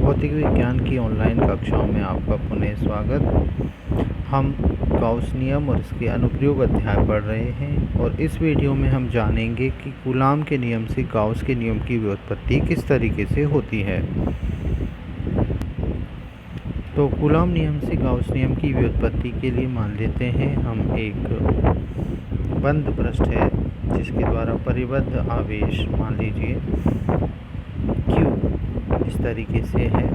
भौतिक विज्ञान की ऑनलाइन कक्षाओं में आपका पुनः स्वागत। हम गाउस नियम और इसके अनुप्रयोग अध्याय पढ़ रहे हैं और इस वीडियो में हम जानेंगे कि कूलाम के नियम से गाउस के नियम की व्युत्पत्ति किस तरीके से होती है। तो कूलाम नियम से गाउस नियम की व्युत्पत्ति के लिए मान लेते हैं हम एक बंद पृष्ठ है जिसके द्वारा परिबद्ध आवेश मान लीजिए Q इस तरीके से है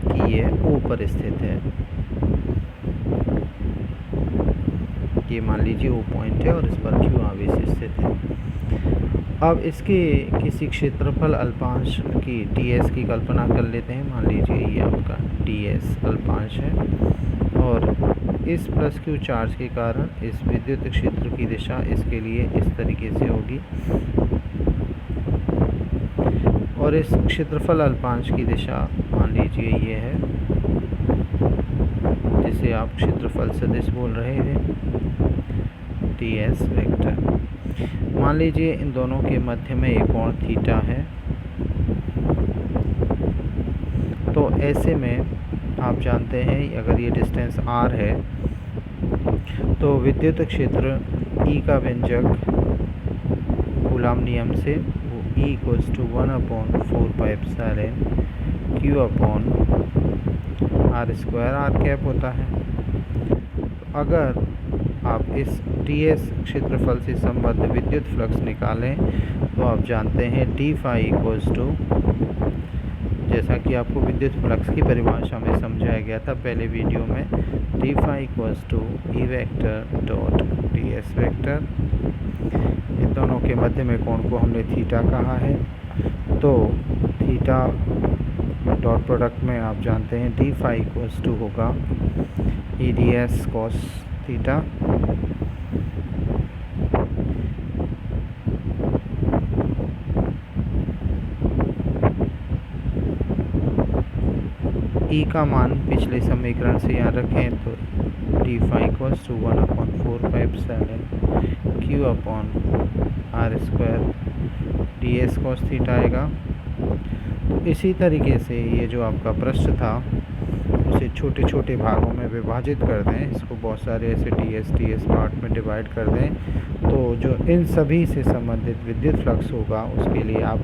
कि ये O पर स्थित है। ये मान लीजिए O पॉइंट है और इस पर Q आवेश स्थित है। अब इसके किसी क्षेत्रफल अल्पांश की ds की कल्पना कर लेते हैं। मान लीजिए ये आपका ds अल्पांश है और इस प्लस Q चार्ज के कारण इस विद्युत क्षेत्र की दिशा इसके लिए इस तरीके से होगी और इस क्षेत्रफल अल्पांश की दिशा मान लीजिए ये है जिसे आप क्षेत्रफल सदिश बोल रहे हैं ds वेक्टर। मान लीजिए इन दोनों के मध्य में एक कोण थीटा है। तो ऐसे में आप जानते हैं अगर ये डिस्टेंस r है तो विद्युत क्षेत्र E का व्यंजक कूलाम नियम से वो E = 1/4πε Q अपॉन r² होता है। तो अगर आप इस ds क्षेत्रफल से संबद्ध विद्युत फ्लक्स निकालें तो आप जानते हैं d फाई जैसा कि आपको विद्युत फ्लक्स की परिभाषा में समझाया गया था पहले वीडियो में, d phi E vector dot ds vector. इन दोनों के मध्य में कोण को हमने थीटा कहा है। तो थीटा डॉट प्रोडक्ट में आप जानते हैं d फाई होगा e ds cos theta. E का मान पिछले समीकरण से यहाँ रखें तो d phi = 1/4πε Q upon r² ds cos theta आएगा। तो इसी तरीके से ये जो आपका पृष्ठ था उसे छोटे छोटे भागों में विभाजित कर दें, इसको बहुत सारे ऐसे ds पार्ट में डिवाइड कर दें। तो जो इन सभी से संबंधित विद्युत फ्लक्स होगा उसके लिए आप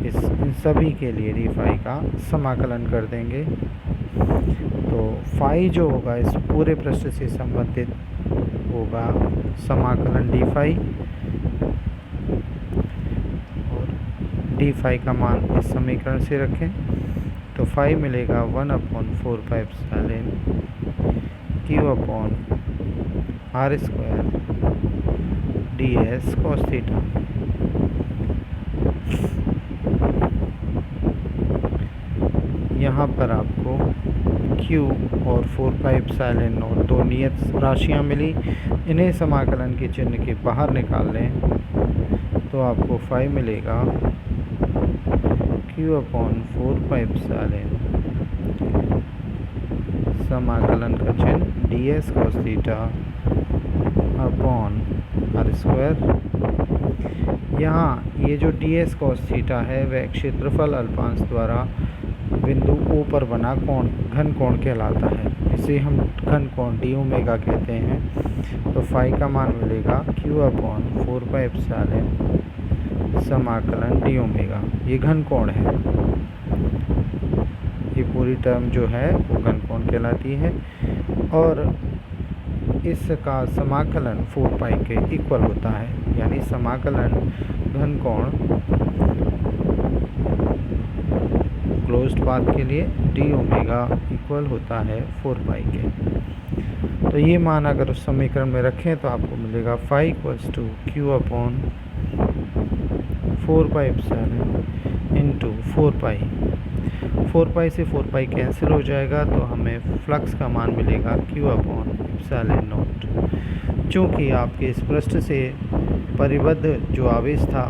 इन सभी के लिए d फाई का समाकलन कर देंगे। तो फाई जो होगा इस पूरे पृष्ठ से संबंधित होगा समाकलन d फाई और d फाई का मान इस समीकरण से रखें तो फाई मिलेगा 1/4πε Q upon r² ds cos theta. यहाँ पर आपको Q और 4πε0 दो नियत राशियाँ मिली। इन्हें समाकलन के चिन्ह के बाहर निकाल लें तो आपको फाई मिलेगा Q अपॉन 4πε समाकलन का चिन्ह ds cos theta upon r²। यहाँ ये जो ds cos थीटा है वह क्षेत्रफल अल्पांश द्वारा बिंदु O पर बना कोण घन कोण कहलाता है। इसे हम घन कोण d ओमेगा कहते हैं। तो फाई का मान मिलेगा Q अपॉन 4πε समाकलन d ओमेगा। ये घन कोण है, ये पूरी टर्म जो है वो घन कोण कहलाती है और इसका समाकलन 4π के इक्वल होता है, यानी समाकलन घन कोण क्लोज्ड पाथ के लिए d ओमेगा इक्वल होता है 4π के। तो ये मान अगर उस समीकरण में रखें तो आपको मिलेगा फाई = Q अपॉन 4πε इंटू 4π से 4π कैंसिल हो जाएगा तो हमें फ्लक्स का मान मिलेगा Q अपॉन ε0। चूँकि आपके इस पृष्ठ से परिबद्ध जो आवेश था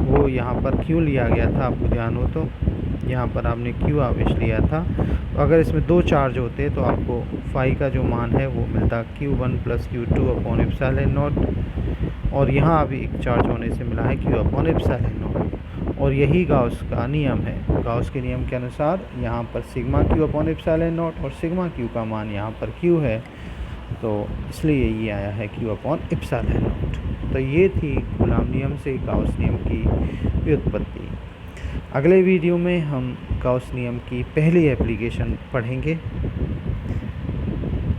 वो यहाँ पर Q लिया गया था, आपको ध्यान हो तो यहाँ पर आपने Q आवेश लिया था। तो अगर इसमें दो चार्ज होते तो आपको फाई का जो मान है वो मिलता Q1 + Q2 अपॉन ε0 और यहाँ अभी एक चार्ज होने से मिला है Q अपॉन ε0। और यही गाउस का नियम है। गाउस के नियम के अनुसार यहाँ पर sigma Q upon epsilon not और सिग्मा क्यू का मान यहाँ पर क्यू है, तो इसलिए ये आया है क्यू अपॉन एप्सिलॉन नॉट। तो ये थी कूलॉम नियम से गाउस नियम की व्युत्पत्ति। अगले वीडियो में हम गाउस नियम की पहली एप्लीकेशन पढ़ेंगे।